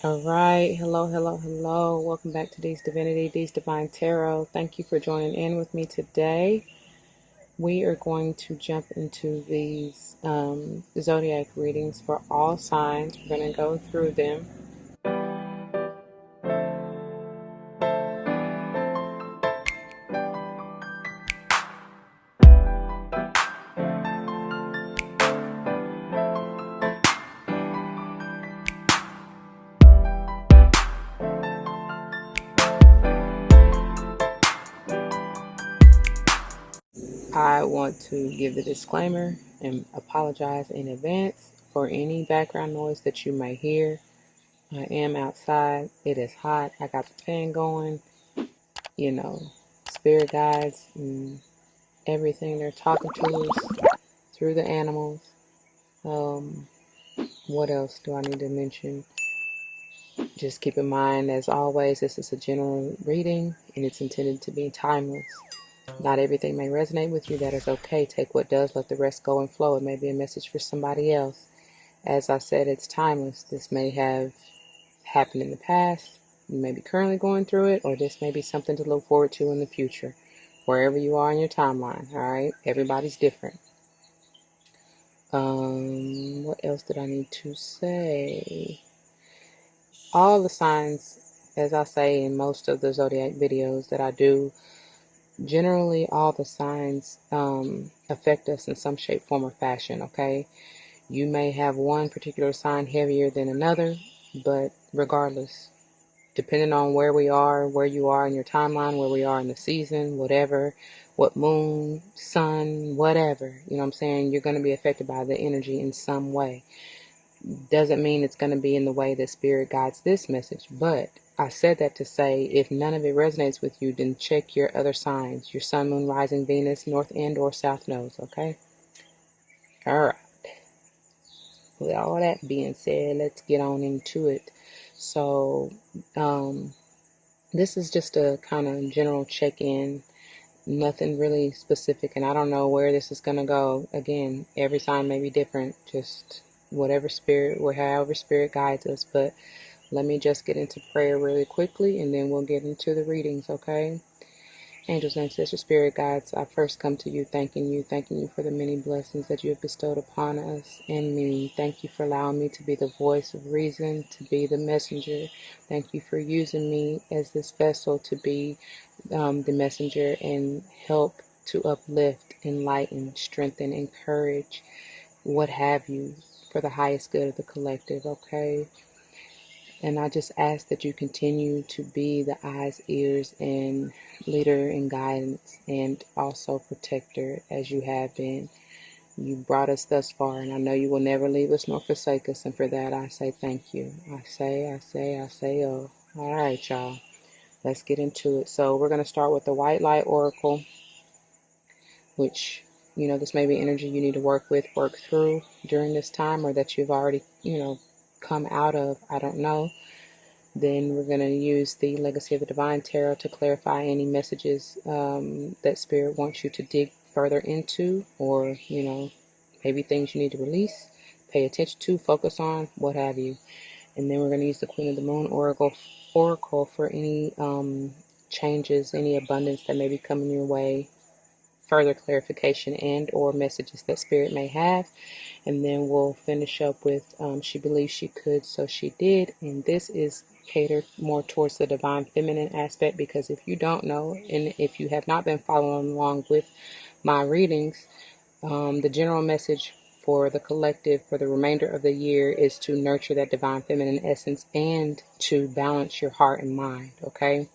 All right. Hello, hello, hello. Welcome back to D's Divinity, D's Divine Tarot. Thank you for joining in with me today. We are going to jump into these zodiac readings for all signs. We're going to go through them. I want to give the disclaimer and apologize in advance for any background noise that you may hear. I am outside. It is hot. I got the fan going. Spirit guides and everything. They're talking to us through the animals. What else do I need to mention? Just keep in mind, as always, this is a general reading and it's intended to be timeless. Not everything may resonate with you. That is okay. Take what does, let the rest go and flow. It may be a message for somebody else. As I said, it's timeless. This may have happened in the past. You may be currently going through it, or this may be something to look forward to in the future, wherever you are in your timeline. All right, everybody's different. What else did I need to say? All the signs, as I say in most of the zodiac videos that I do, generally all the signs affect us in some shape, form, or fashion. Okay, you may have one particular sign heavier than another, but regardless, depending on where we are, where you are in your timeline, where we are in the season, whatever, what moon, sun, whatever, you know what I'm saying, you're going to be affected by the energy in some way. Doesn't mean it's going to be in the way that Spirit guides this message, but I said that to say, if none of it resonates with you, then check your other signs, your sun, moon, rising, Venus, north and or south nodes, okay? All right. With all that being said, let's get on into it. So, this is just a kind of general check-in, nothing really specific, and I don't know where this is going to go. Again, every sign may be different, just whatever spirit or however spirit guides us, but let me just get into prayer really quickly, and then we'll get into the readings, okay? Angels, ancestors, spirit guides, I first come to you thanking you for the many blessings that you have bestowed upon us and me. Thank you for allowing me to be the voice of reason, to be the messenger. Thank you for using me as this vessel to be the messenger and help to uplift, enlighten, strengthen, encourage, what have you, for the highest good of the collective, okay? And I just ask that you continue to be the eyes, ears, and leader and guidance, and also protector as you have been. You brought us thus far, and I know you will never leave us nor forsake us. And for that, I say thank you. I say, oh. All right, y'all. Let's get into it. So we're going to start with the White Light Oracle, which, this may be energy you need to work with, work through during this time, or that you've already, come out of. I don't know. Then we're going to use the Legacy of the Divine Tarot to clarify any messages that Spirit wants you to dig further into, or, maybe things you need to release, pay attention to, focus on, what have you. And then we're going to use the Queen of the Moon Oracle for any changes, any abundance that may be coming your way, further clarification and or messages that Spirit may have. And then we'll finish up with She Believed She Could, So She Did. And this is catered more towards the divine feminine aspect, because if you don't know, and if you have not been following along with my readings, the general message for the collective for the remainder of the year is to nurture that divine feminine essence and to balance your heart and mind, okay?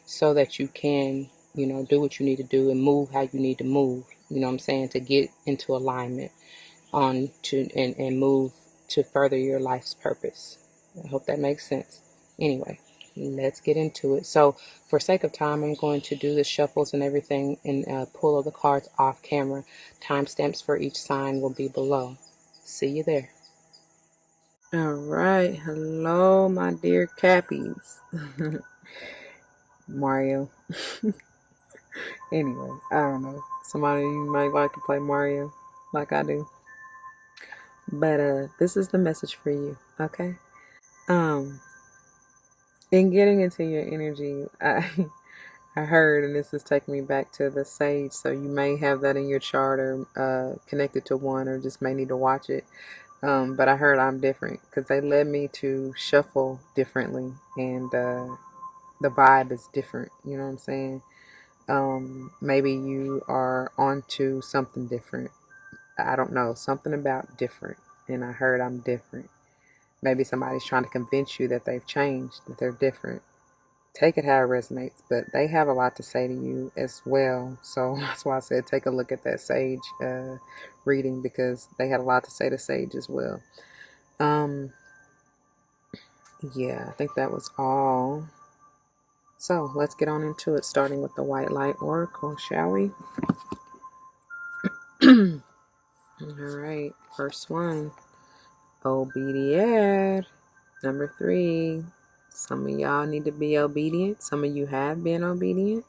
So that you can, do what you need to do and move how you need to move, to get into alignment and move to further your life's purpose. I hope that makes sense. Anyway, let's get into it. So for sake of time, I'm going to do the shuffles and everything and pull all the cards off camera. Timestamps for each sign will be below. See you there. All right. Hello, my dear Cappies. Mario. Anyway, I don't know. Somebody you might like to play Mario like I do. But this is the message for you, okay? In getting into your energy, I heard, and this is taking me back to the sage, so you may have that in your chart or connected to one, or just may need to watch it. But I heard I'm different because they led me to shuffle differently, and the vibe is different. You know what I'm saying? Maybe you are onto something different. I don't know, something about different, and I heard I'm different. Maybe somebody's trying to convince you that they've changed, that they're different. Take it how it resonates, but they have a lot to say to you as well. So that's why I said take a look at that sage reading, because they had a lot to say to sage as well. Yeah, I think that was all. So let's get on into it, starting with the White Light Oracle, shall we? All right, first one, obedier. Number 3, some of y'all need to be obedient. Some of you have been obedient.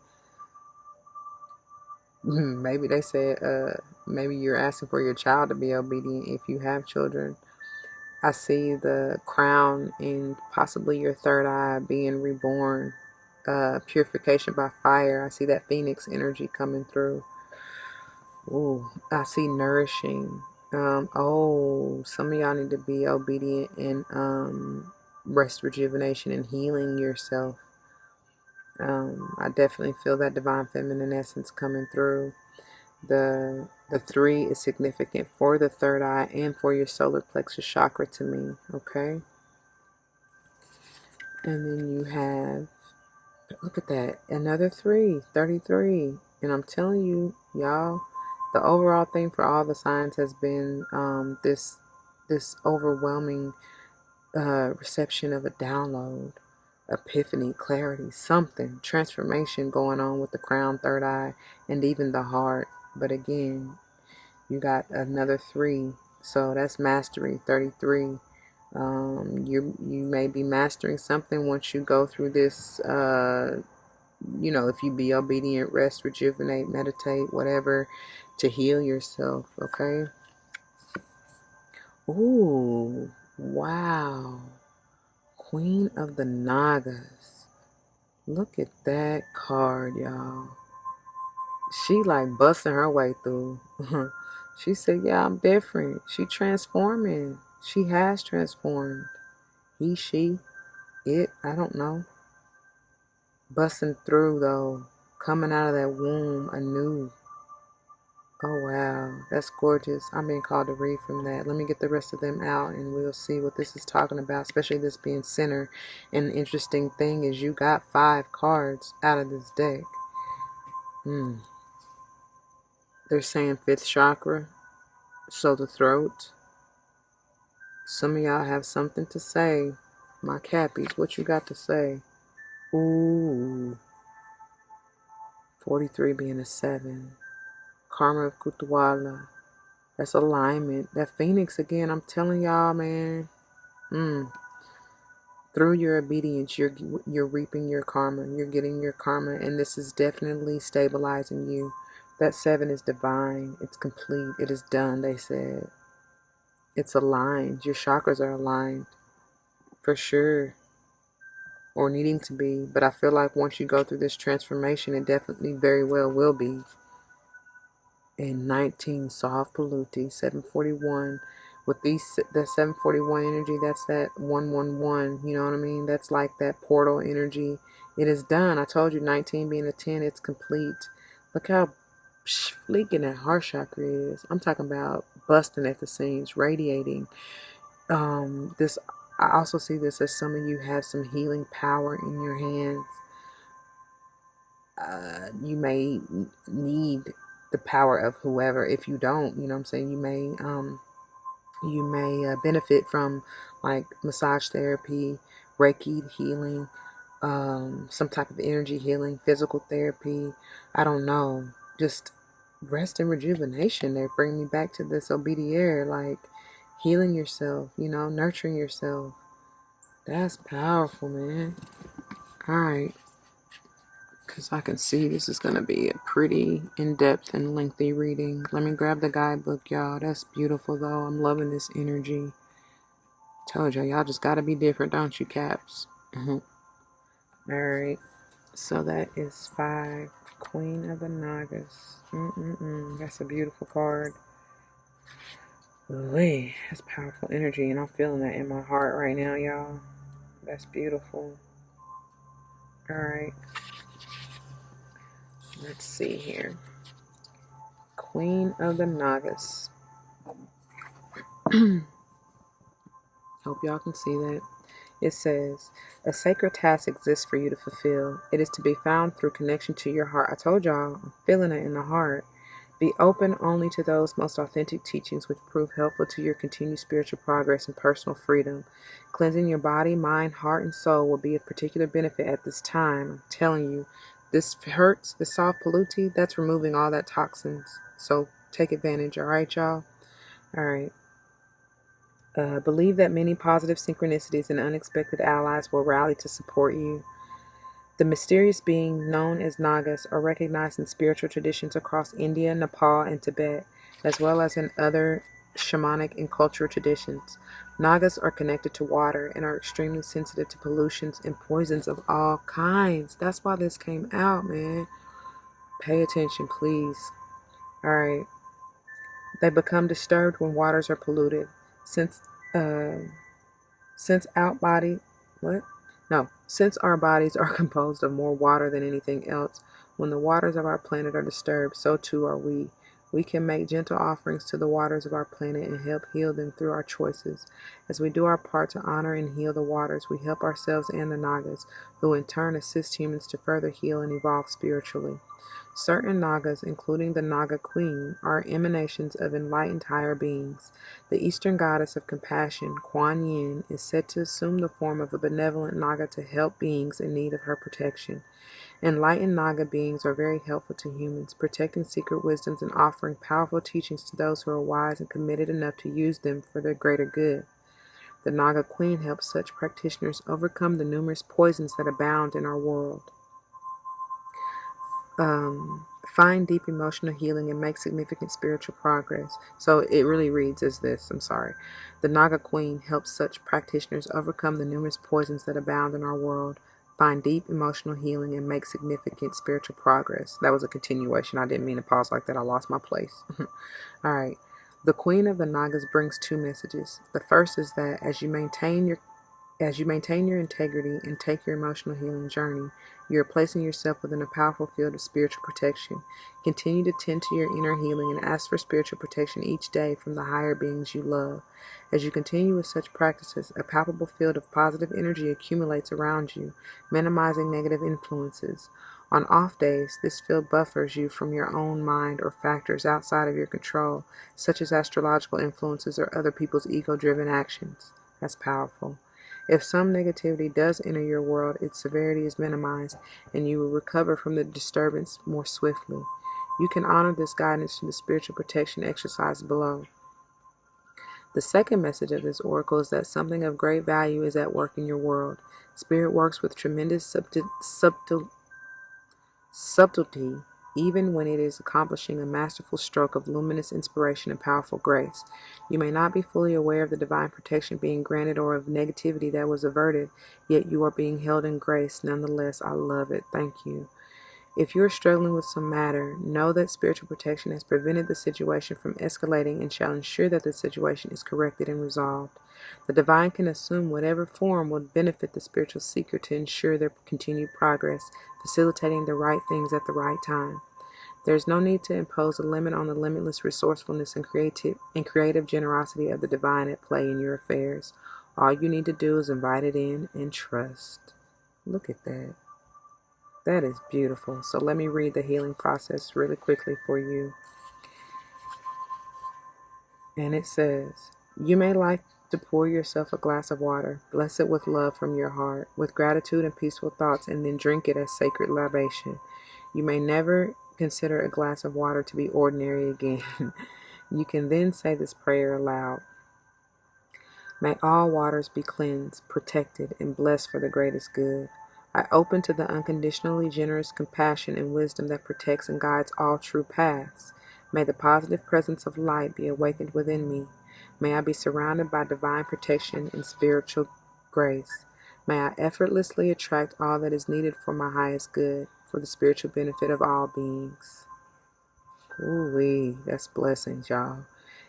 Maybe they said, maybe you're asking for your child to be obedient if you have children. I see the crown and possibly your third eye being reborn. Purification by fire. I see that phoenix energy coming through. Ooh, I see nourishing. Some of y'all need to be obedient and rest, rejuvenation, and healing yourself. I definitely feel that divine feminine essence coming through. The 3 is significant for the third eye and for your solar plexus chakra to me, okay? And then you have, look at that, another 3, 33. And I'm telling you, y'all, the overall thing for all the signs has been this overwhelming reception of a download, epiphany, clarity, something, transformation going on with the crown, third eye, and even the heart. But again, you got another 3, so that's mastery, 33. You may be mastering something once you go through this. If you be obedient, rest, rejuvenate, meditate, whatever, to heal yourself. Okay. Ooh, wow. Queen of the Nagas. Look at that card, y'all. She like busting her way through. She said, yeah, I'm different. She transforming. She has transformed. He, she, it, I don't know. Busting through though. Coming out of that womb anew. Oh wow, that's gorgeous. I'm being called to read from that. Let me get the rest of them out and we'll see what this is talking about, especially this being center. And the interesting thing is you got 5 cards out of this deck. They're saying 5th chakra, so the throat. Some of y'all have something to say. My Cappies, what you got to say? Ooh. 43 being a 7. Karma of Kutwala. That's alignment. That Phoenix again, I'm telling y'all, man. Through your obedience, you're reaping your karma. You're getting your karma, and this is definitely stabilizing you. That 7 is divine. It's complete. It is done, they said. It's aligned. Your chakras are aligned. For sure. Or needing to be. But I feel like once you go through this transformation, it definitely very well will be. And 19, Sav Paluti, 741. With the 741 energy, that's that 111. You know what I mean? That's like that portal energy. It is done. I told you, 19 being a 10, it's complete. Look how fleeking that heart chakra is. I'm talking about busting at the seams, radiating. This, I also see this as some of you have some healing power in your hands. You may need the power of whoever. If you don't, you know what I'm saying, you may benefit from like massage therapy, Reiki healing, some type of energy healing, physical therapy. I don't know, just rest and rejuvenation. They bring me back to this obedier, like healing yourself, nurturing yourself. That's powerful, man. All right. Because I can see this is going to be a pretty in-depth and lengthy reading. Let me grab the guidebook, y'all. That's beautiful, though. I'm loving this energy. Told y'all just got to be different, don't you, Caps? Alright, so that is 5. Queen of the Nagas. That's a beautiful card. Ooh, that's powerful energy, and I'm feeling that in my heart right now, y'all. That's beautiful. Alright, let's see here. Queen of the Nagas. Hope y'all can see that. It says, a sacred task exists for you to fulfill. It is to be found through connection to your heart. I told y'all, I'm feeling it in the heart. Be open only to those most authentic teachings which prove helpful to your continued spiritual progress and personal freedom. Cleansing your body, mind, heart, and soul will be of particular benefit at this time. I'm telling you, this hurts, the soft polluti, that's removing all that toxins. So take advantage, all right, y'all? All right. Believe that many positive synchronicities and unexpected allies will rally to support you. The mysterious beings known as Nagas are recognized in spiritual traditions across India, Nepal, and Tibet, as well as in other shamanic and cultural traditions. Nagas are connected to water and are extremely sensitive to pollutions and poisons of all kinds. That's why this came out, man. Pay attention, please. All right. They become disturbed when waters are polluted. Since our bodies are composed of more water than anything else, when the waters of our planet are disturbed, so too are we. We can make gentle offerings to the waters of our planet and help heal them through our choices. As we do our part to honor and heal the waters, we help ourselves and the Nagas, who in turn assist humans to further heal and evolve spiritually. Certain Nagas, including the Naga Queen, are emanations of enlightened higher beings. The Eastern goddess of compassion, Kuan Yin, is said to assume the form of a benevolent Naga to help beings in need of her protection. Enlightened Naga beings are very helpful to humans, protecting secret wisdoms and offering powerful teachings to those who are wise and committed enough to use them for their greater good. The Naga Queen helps such practitioners overcome the numerous poisons that abound in our world. Find deep emotional healing and make significant spiritual progress. So it really reads as this, The Naga Queen helps such practitioners overcome the numerous poisons that abound in our world, find deep emotional healing, and make significant spiritual progress. That was a continuation. I didn't mean to pause like that. I lost my place. All right. The Queen of the Nagas brings 2 messages. The first is that as you maintain your integrity and take your emotional healing journey, you are placing yourself within a powerful field of spiritual protection. Continue to tend to your inner healing and ask for spiritual protection each day from the higher beings you love. As you continue with such practices, a palpable field of positive energy accumulates around you, minimizing negative influences. On off days, this field buffers you from your own mind or factors outside of your control, such as astrological influences or other people's ego-driven actions. That's powerful. If some negativity does enter your world, its severity is minimized, and you will recover from the disturbance more swiftly. You can honor this guidance through the spiritual protection exercise below. The second message of this oracle is that something of great value is at work in your world. Spirit works with tremendous subtlety, even when it is accomplishing a masterful stroke of luminous inspiration and powerful grace. You may not be fully aware of the divine protection being granted or of negativity that was averted, yet you are being held in grace nonetheless. I love it. Thank you. If you are struggling with some matter, know that spiritual protection has prevented the situation from escalating and shall ensure that the situation is corrected and resolved. The divine can assume whatever form will benefit the spiritual seeker to ensure their continued progress, facilitating the right things at the right time. There is no need to impose a limit on the limitless resourcefulness and creative generosity of the divine at play in your affairs. All you need to do is invite it in and trust. Look at that. That is beautiful. So let me read the healing process really quickly for you. And it says, you may like to pour yourself a glass of water, bless it with love from your heart, with gratitude and peaceful thoughts, and then drink it as sacred libation. You may never consider a glass of water to be ordinary again. You can then say this prayer aloud. May all waters be cleansed, protected, and blessed for the greatest good. I open to the unconditionally generous compassion and wisdom that protects and guides all true paths. May the positive presence of light be awakened within me. May I be surrounded by divine protection and spiritual grace. May I effortlessly attract all that is needed for my highest good, for the spiritual benefit of all beings. Ooh-wee, that's blessings, y'all.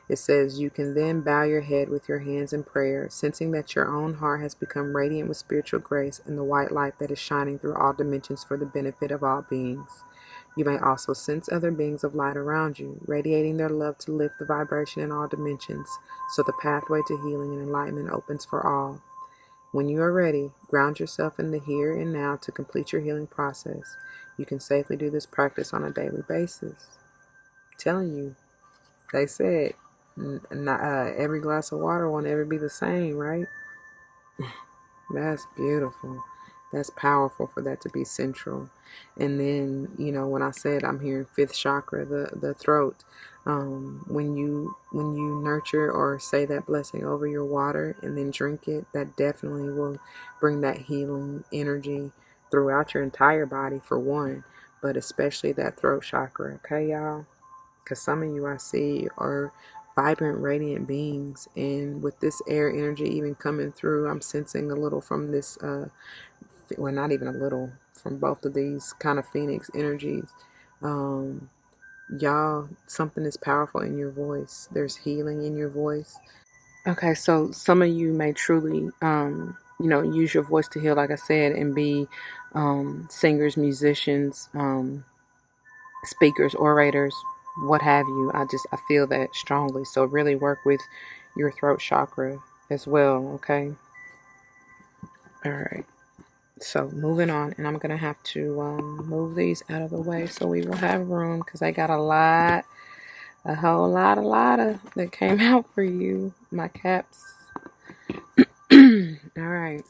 It says, you can then bow your head with your hands in prayer, sensing that your own heart has become radiant with spiritual grace and the white light that is shining through all dimensions for the benefit of all beings. You may also sense other beings of light around you, radiating their love to lift the vibration in all dimensions, so the pathway to healing and enlightenment opens for all. When you are ready, ground yourself in the here and now to complete your healing process. You can safely do this practice on a daily basis. I'm telling you, they said every glass of water won't ever be the same, right? That's beautiful. That's powerful for that to be central. And then, when I said I'm hearing fifth chakra, the throat, when you nurture or say that blessing over your water and then drink it, that definitely will bring that healing energy throughout your entire body, for one, but especially that throat chakra. Okay, y'all? Because some of you I see are vibrant, radiant beings, and with this air energy even coming through, I'm sensing a little from this, well, not even a little, from both of these kind of phoenix energies. Y'all, something is powerful in your voice. There's healing in your voice. Okay, so some of you may truly, use your voice to heal, like I said, and be singers, musicians, speakers, orators, what have you. I feel that strongly. So really work with your throat chakra as well, okay? All right. So moving on, and I'm gonna have to move these out of the way so we will have room, because I got a whole lot of that came out for you, my caps. All right.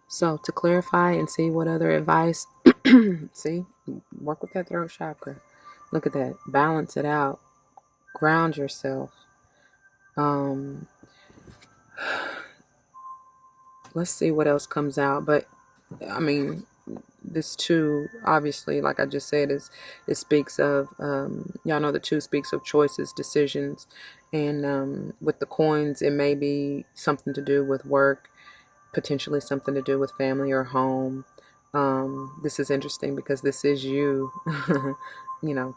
So to clarify and see what other advice, see, work with that throat chakra. Look at that. Balance it out. Ground yourself. Let's see what else comes out. But I mean, this too, obviously, like I just said, it speaks of, y'all know the two speaks of choices, decisions, and with the coins, it may be something to do with work, potentially something to do with family or home. This is interesting because this is you,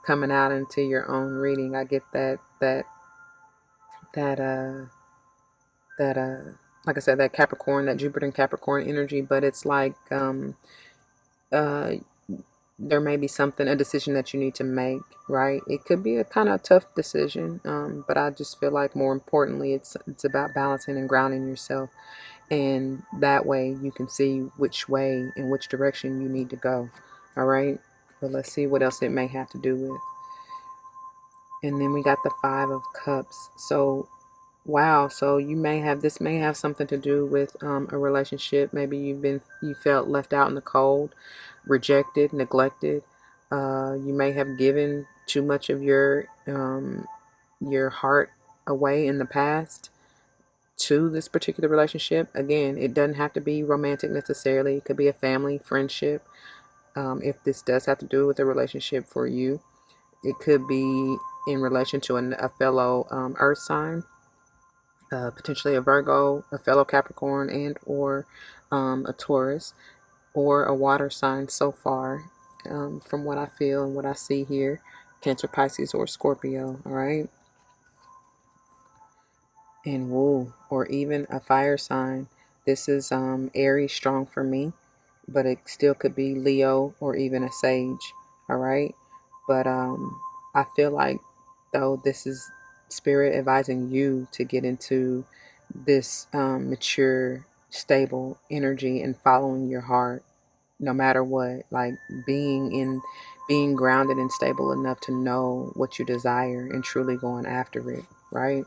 coming out into your own reading. I get that like I said, that Capricorn, that Jupiter and Capricorn energy, but it's like uh there may be a decision that you need to make, right? It could be a kind of tough decision, but I just feel like more importantly, it's about balancing and grounding yourself, and that way you can see which way and which direction you need to go. All right, but let's see what else it may have to do with. And then we got the Five of Cups. So wow, so this may have something to do with a relationship. Maybe you felt left out in the cold, rejected, neglected. You may have given too much of your heart away in the past to this particular relationship. Again, it doesn't have to be romantic necessarily. It could be a family, friendship. If this does have to do with a relationship for you, it could be in relation to a fellow earth sign. Potentially a Virgo, a fellow Capricorn, and or a Taurus, or a water sign so far, from what I feel and what I see here. Cancer, Pisces, or Scorpio. All right. And woo, or even a fire sign. This is Aries strong for me, but it still could be Leo or even a Sage. All right. But I feel like, though, this is Spirit advising you to get into this mature, stable energy and following your heart no matter what. Like being grounded and stable enough to know what you desire and truly going after it, right?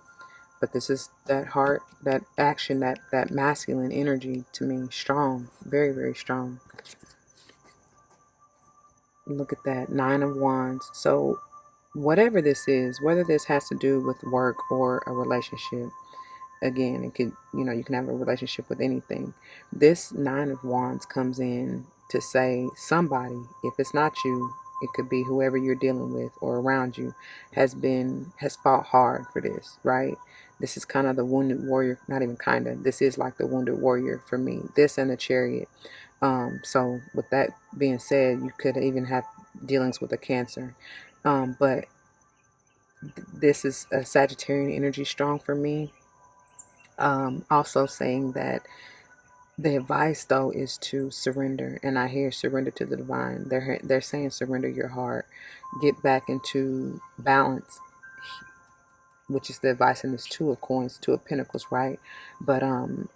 But this is that heart, that action, that masculine energy to me, strong, very, very strong. Look at that, Nine of Wands. So whatever this is, whether this has to do with work or a relationship, again, it could, you can have a relationship with anything. This Nine of Wands comes in to say, somebody, if it's not you, It could be whoever you're dealing with or around you has fought hard for this, right? This is kind of the wounded warrior, not even kind of, this is like the wounded warrior for me, this and the chariot. So with that being said, you could even have dealings with a Cancer. But this is a Sagittarian energy strong for me. Also saying that the advice though is to surrender, and I hear surrender to the divine. They're saying surrender your heart, get back into balance, which is the advice in this Two of Coins, Two of Pentacles, right? But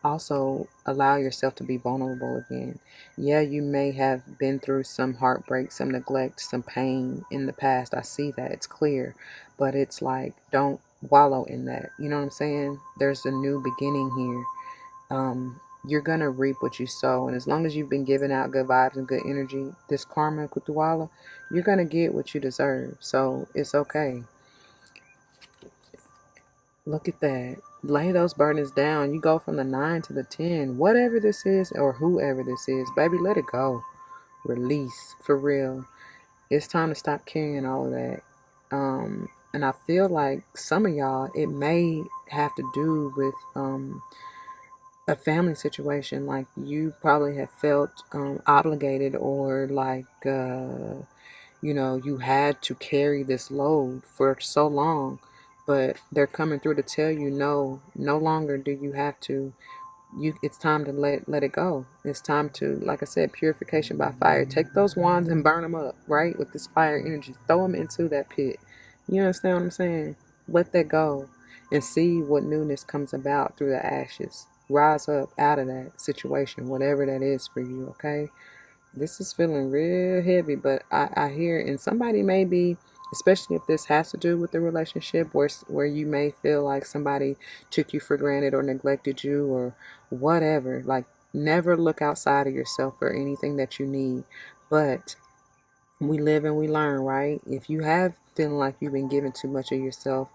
also allow yourself to be vulnerable again. Yeah, you may have been through some heartbreak, some neglect, some pain in the past. I see that, it's clear, but it's like, don't wallow in that. You know what I'm saying? There's a new beginning here. You're gonna reap what you sow, and as long as you've been giving out good vibes and good energy, this karma kutuwala, you're gonna get what you deserve. So it's okay. Look at that. Lay those burdens down. You go from the 9 to the 10. Whatever this is, or whoever this is, baby, let it go. Release, for real. It's time to stop carrying all of that. And I feel like some of y'all, it may have to do with a family situation. Like you probably have felt obligated, or like you had to carry this load for so long, but they're coming through to tell you no longer do you have to. It's time to let it go. It's time to, like I said, purification by fire. Take those wands and burn them up, right? With this fire energy, throw them into that pit. You understand what I'm saying? Let that go and see what newness comes about through the ashes. Rise up out of that situation, whatever that is for you, okay? This is feeling real heavy, but I hear, and somebody may be, especially if this has to do with the relationship where you may feel like somebody took you for granted or neglected you or whatever. Like, never look outside of yourself for anything that you need. But we live and we learn, right? If you have feeling like you've been giving too much of yourself,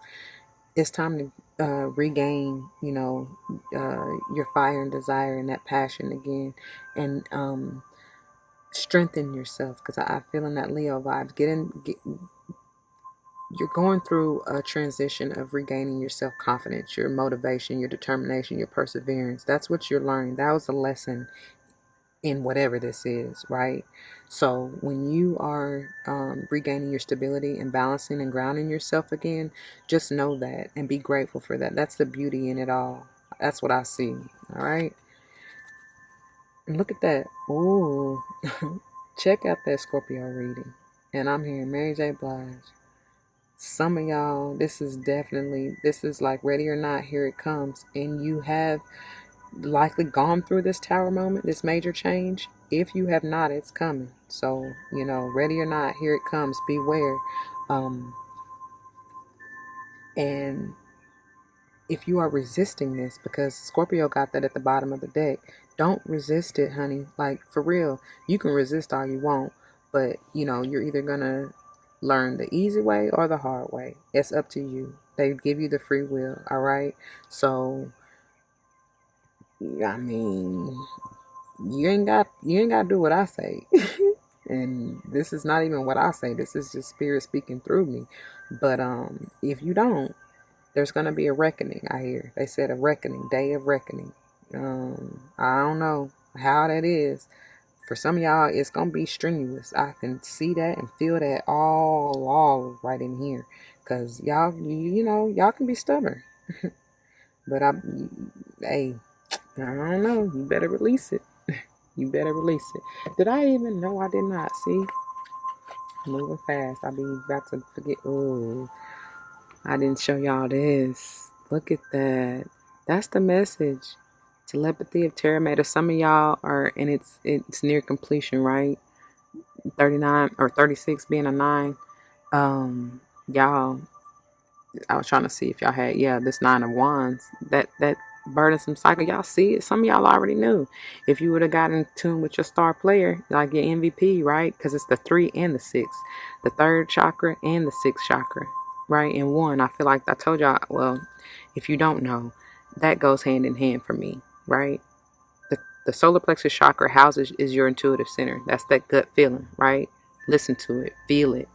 it's time to regain, your fire and desire and that passion again. And strengthen yourself, because I feel in that Leo vibes. You're going through a transition of regaining your self-confidence, your motivation, your determination, your perseverance. That's what you're learning. That was a lesson in whatever this is, right? So when you are regaining your stability and balancing and grounding yourself again, just know that and be grateful for that. That's the beauty in it all. That's what I see. All right. And look at that. Ooh. Check out that Scorpio reading. And I'm hearing Mary J. Blige. Some of y'all, this is like ready or not, here it comes. And you have likely gone through this tower moment, this major change. If you have not, it's coming. So, ready or not, here it comes. Beware. And if you are resisting this, because Scorpio got that at the bottom of the deck, don't resist it, honey. Like, for real, you can resist all you want, but you're either gonna learn the easy way or the hard way. It's up to you. They give you the free will. All right. So I mean, you ain't got to do what I say. And this is not even what I say. This is just spirit speaking through me. But if you don't, there's going to be a reckoning, I hear. They said a reckoning, day of reckoning. I don't know how that is. For some of y'all, it's going to be strenuous. I can see that and feel that all right in here. Because y'all, y'all can be stubborn. But hey, I don't know. You better release it. You better release it. Did I even know I did not? See? Moving fast. I'll be about to forget. Oh, I didn't show y'all this. Look at that. That's the message. Telepathy of Terramater. Some of y'all are, and it's near completion, right? 39 or 36 being a 9. Y'all, I was trying to see if y'all had, this 9 of Wands. That burdensome cycle. Y'all see it? Some of y'all already knew. If you would have gotten in tune with your star player, like your MVP, right? Because it's the 3 and the 6. The 3rd chakra and the 6th chakra. Right, and 1, I feel like I told y'all, well, if you don't know, that goes hand in hand for me, right? The solar plexus chakra houses is your intuitive center. That's that gut feeling, right? Listen to it, feel it.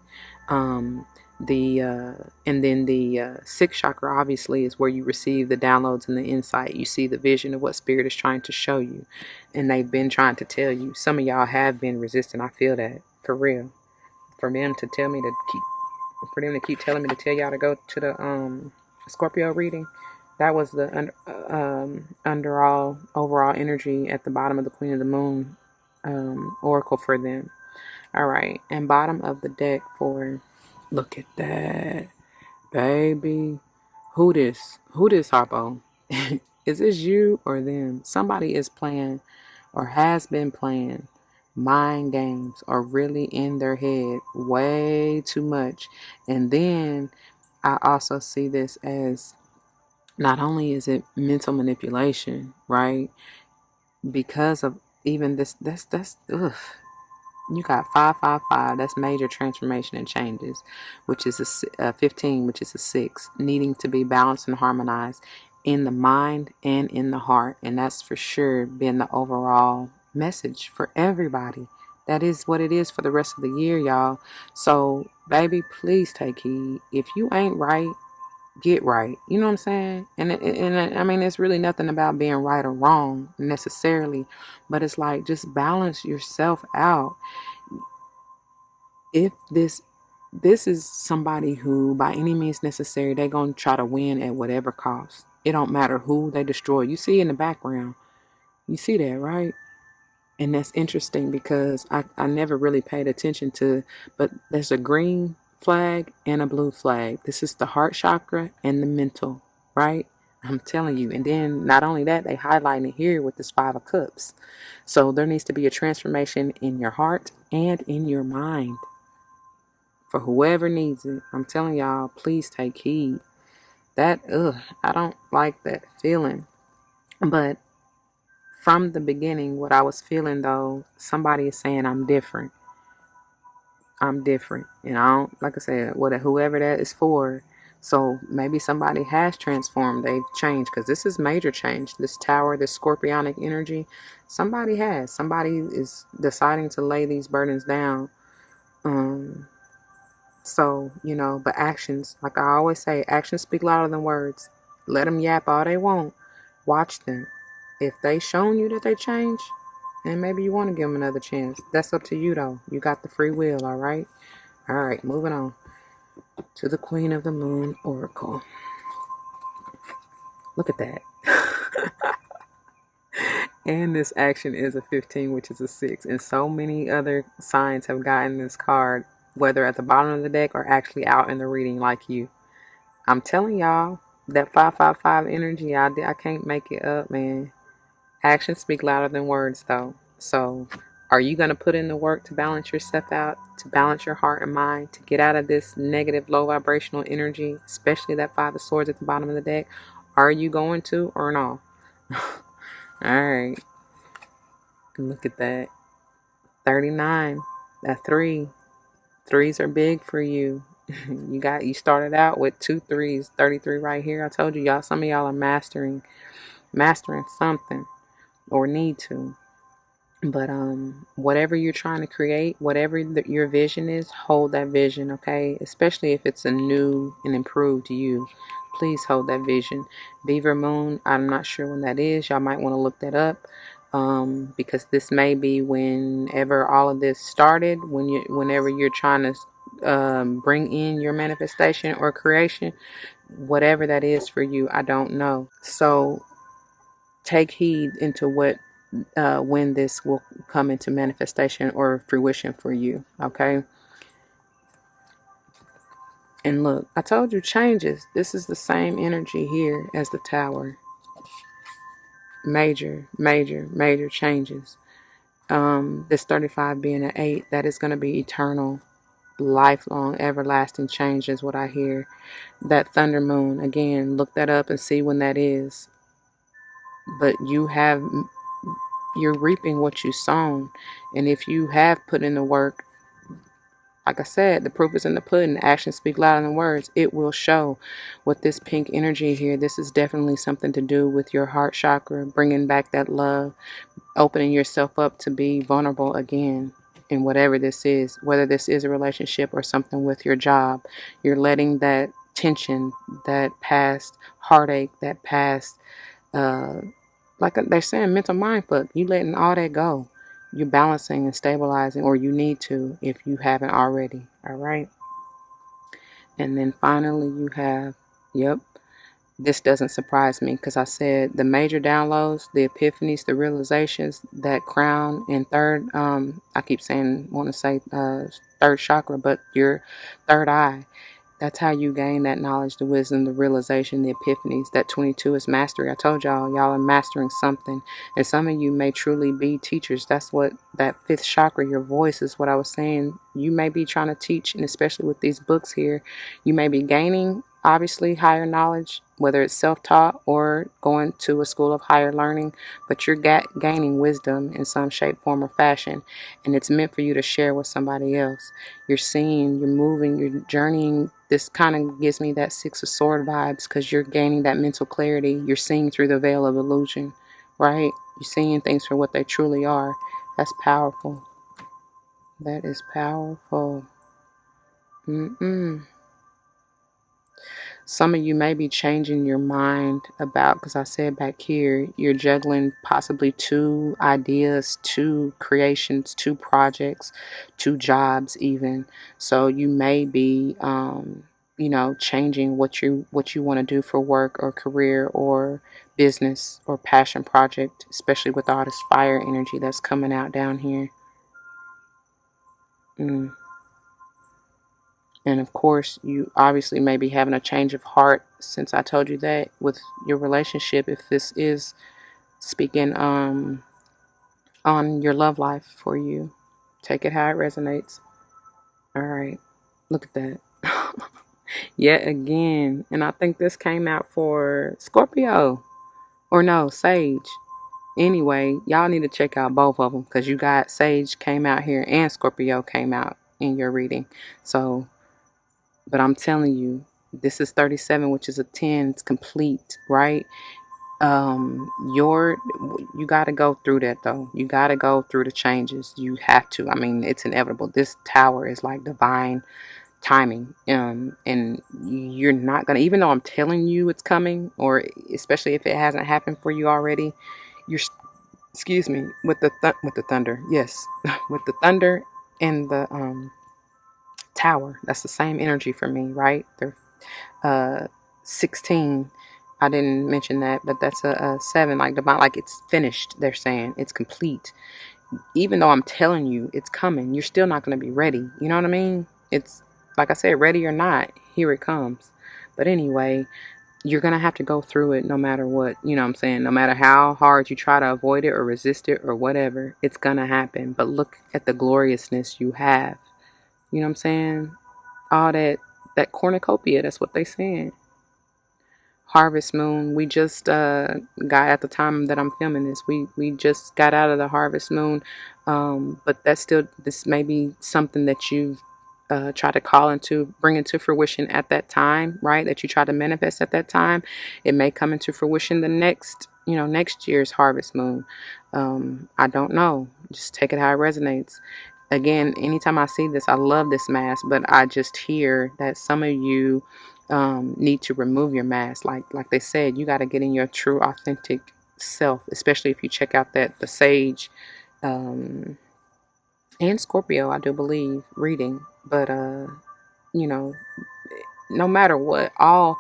Um, and then the sixth chakra obviously is where you receive the downloads and the insight. You see the vision of what spirit is trying to show you, and they've been trying to tell you. Some of y'all have been resistant. I feel that for real. For them to tell me to keep, for them to keep telling me to tell y'all to go to the Scorpio reading. That was the overall energy at the bottom of the Queen of the Moon oracle for them. All right, and bottom of the deck for, look at that, baby. Who this? Who this, Harpo? Is this you or them? Somebody is playing or has been playing mind games or really in their head way too much. And then I also see this as, not only is it mental manipulation, right? Because of even this, that's ugh. You got 555. That's major transformation and changes, which is a 15, which is a 6, needing to be balanced and harmonized in the mind and in the heart. And that's for sure been the overall message for everybody. That is what it is for the rest of the year, y'all. So, baby, please take heed. If you ain't right, get right. You know what I'm saying? And I mean, it's really nothing about being right or wrong necessarily, but it's like just balance yourself out. If this is somebody who by any means necessary, they're going to try to win at whatever cost. It don't matter who they destroy. You see in the background, you see that, right? And that's interesting because I never really paid attention to, but there's a green flag and a blue flag. This is the heart chakra and the mental, right? I'm telling you. And then not only that, they highlight it here with this 5 of cups. So there needs to be a transformation in your heart and in your mind. For whoever needs it, I'm telling y'all, please take heed. I don't like that feeling. But from the beginning, what I was feeling though, somebody is saying I'm different. I'm different. And I don't, like I said, whoever that is for. So maybe somebody has transformed, they've changed, because this is major change. This tower, this scorpionic energy, somebody is deciding to lay these burdens down. So, but actions, like I always say, actions speak louder than words. Let them yap all they want. Watch them. If they shown you that they change, and maybe you want to give them another chance. That's up to you, though. You got the free will, all right? All right, moving on to the Queen of the Moon Oracle. Look at that. And this action is a 15, which is a 6. And so many other signs have gotten this card, whether at the bottom of the deck or actually out in the reading like you. I'm telling y'all, that 555 energy, I can't make it up, man. Actions speak louder than words, though. So, are you going to put in the work to balance yourself out, to balance your heart and mind, to get out of this negative, low vibrational energy, especially that 5 of swords at the bottom of the deck? Are you going to or no? Alright. Look at that. 39. That 3. Threes are big for you. You started out with 2 3s, 33 right here. I told you, y'all, some of y'all are mastering something or need to. But whatever you're trying to create, whatever your vision is, hold that vision, okay? Especially if it's a new and improved you. Please hold that vision. Beaver Moon, I'm not sure when that is. Y'all might want to look that up. Because this may be whenever all of this started, whenever you're trying to bring in your manifestation or creation, whatever that is for you, I don't know. So take heed into when this will come into manifestation or fruition for you, okay? And look, I told you changes. This is the same energy here as the tower. Major changes. This 35 being an 8, that is going to be eternal, lifelong, everlasting change is what I hear. That thunder moon, again, look that up and see when that is. But you're reaping what you sown. And if you have put in the work, like I said, the proof is in the pudding. Actions speak louder than words. It will show. With this pink energy here, this is definitely something to do with your heart chakra, bringing back that love, opening yourself up to be vulnerable again. in whatever this is, whether this is a relationship or something with your job. You're letting that tension, that past heartache, that past, uh, like they're saying, mental mind fuck. You letting all that go. You're balancing and stabilizing, or you need to if you haven't already. All right. And then finally, you have, yep, this doesn't surprise me because I said the major downloads, the epiphanies, the realizations, that crown and third, I keep saying, want to say third chakra, but your third eye. That's how you gain that knowledge, the wisdom, the realization, the epiphanies. That 22 is mastery. I told y'all are mastering something. And some of you may truly be teachers. That's what that fifth chakra, your voice, is what I was saying. You may be trying to teach, and especially with these books here, you may be gaining, obviously, higher knowledge, whether it's self-taught or going to a school of higher learning, but you're gaining wisdom in some shape, form, or fashion. And it's meant for you to share with somebody else. You're seeing, you're moving, you're journeying. This kind of gives me that Six of Sword vibes because you're gaining that mental clarity. You're seeing through the veil of illusion, right? You're seeing things for what they truly are. That's powerful. That is powerful. Some of you may be changing your mind about, because I said back here, you're juggling possibly two ideas, two creations, two projects, two jobs even. So you may be, changing what you want to do for work or career or business or passion project, especially with all this fire energy that's coming out down here. And of course, you obviously may be having a change of heart since I told you that with your relationship. If this is speaking on your love life for you, take it how it resonates. All right, look at that. Yet again, and I think this came out for Scorpio or no, Sage. Anyway, y'all need to check out both of them because you got Sage came out here and Scorpio came out in your reading. So, but I'm telling you, this is 37, which is a 10. It's complete, right? You got to go through that though. You got to go through the changes. You have to. I mean, it's inevitable. This tower is like divine timing. And you're not gonna, even though I'm telling you it's coming, or especially if it hasn't happened for you already, you're, excuse me, with the thunder. Yes, with the thunder and the tower. That's the same energy for me, right? They're 16. I didn't mention that, but that's a 7, like divine, like it's finished. They're saying it's complete. Even though I'm telling you it's coming, you're still not going to be ready. You know what I mean? It's like I said, ready or not, here it comes. But anyway, you're going to have to go through it no matter what. You know what I'm saying? No matter how hard you try to avoid it or resist it or whatever, it's going to happen. But look at the gloriousness you have. You know what I'm saying? All that cornucopia, that's what they saying. Harvest moon, we just got, at the time that I'm filming this, we just got out of the harvest moon, but that's still, this may be something that you've tried to bring into fruition at that time, right? That you try to manifest at that time. It may come into fruition the next year's harvest moon. I don't know. Just take it how it resonates. Again, anytime I see this, I love this mask, but I just hear that some of you need to remove your mask. Like they said, you got to get in your true, authentic self, especially if you check out the Sage and Scorpio, I do believe, reading. But no matter what, all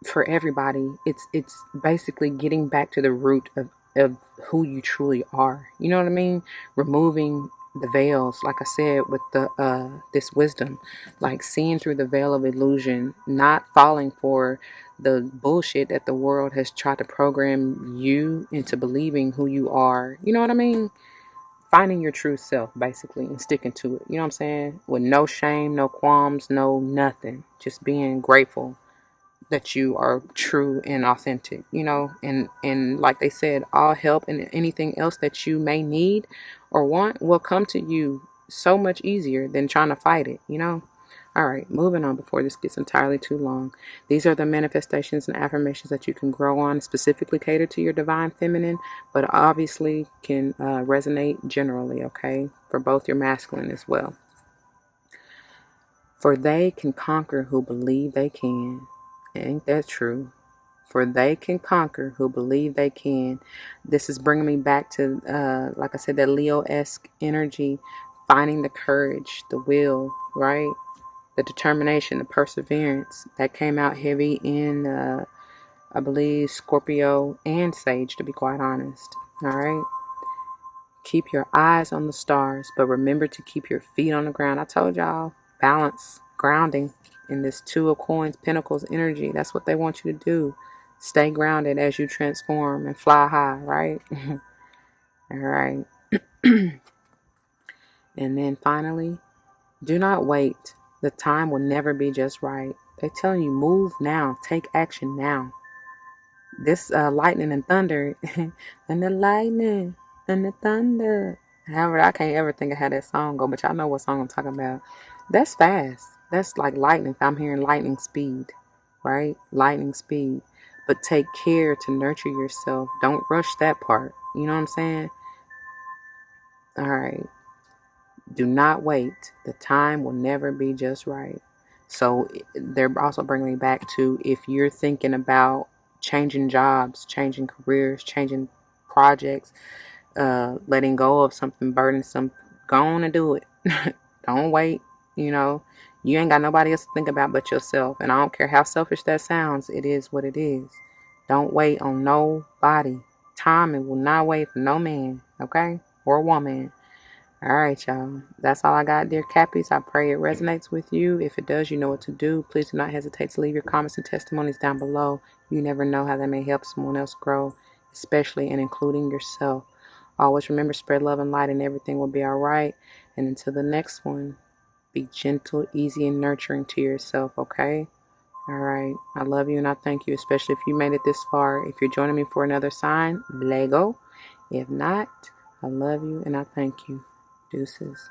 for everybody, it's basically getting back to the root of who you truly are. You know what I mean? Removing the veils, like I said, with the this wisdom, like seeing through the veil of illusion, not falling for the bullshit that the world has tried to program you into believing who you are. You know what I mean? Finding your true self, basically, and sticking to it. You know what I'm saying? With no shame, no qualms, no nothing. Just being grateful that you are true and authentic, and like they said, all help and anything else that you may need or want will come to you so much easier than trying to fight it. All right, moving on before this gets entirely too long. These are the manifestations and affirmations that you can grow on, specifically catered to your divine feminine, but obviously can resonate generally, okay, for both your masculine as well. For they can conquer who believe they can. Ain't that true? For they can conquer who believe they can. This is bringing me back to, like I said, that Leo-esque energy, finding the courage, the will, right? The determination, the perseverance. That came out heavy in, I believe, Scorpio and Sage, to be quite honest. All right? Keep your eyes on the stars, but remember to keep your feet on the ground. I told y'all, balance, grounding in this Two of Coins, Pentacles energy. That's what they want you to do. Stay grounded as you transform and fly high, right? All right. And then finally, do not wait. The time will never be just right. They're telling you, move now. Take action now. This lightning and thunder, and the lightning and the thunder. However, I can't ever think of how that song go, but y'all know what song I'm talking about. That's fast. That's like lightning. I'm hearing lightning speed, right? Lightning speed. But take care to nurture yourself. Don't rush that part. You know what I'm saying? All right. Do not wait. The time will never be just right. So they're also bringing me back to, if you're thinking about changing jobs, changing careers, changing projects, letting go of something burdensome, go on and do it. Don't wait. You know, you ain't got nobody else to think about but yourself. And I don't care how selfish that sounds. It is what it is. Don't wait on nobody. Time will not wait for no man, okay? Or woman. All right, y'all. That's all I got, dear Cappies. I pray it resonates with you. If it does, you know what to do. Please do not hesitate to leave your comments and testimonies down below. You never know how that may help someone else grow, especially and including yourself. Always remember, spread love and light, and everything will be all right. And until the next one, be gentle, easy, and nurturing to yourself, okay? All right. I love you and I thank you, especially if you made it this far. If you're joining me for another sign, Lego. If not, I love you and I thank you. Deuces.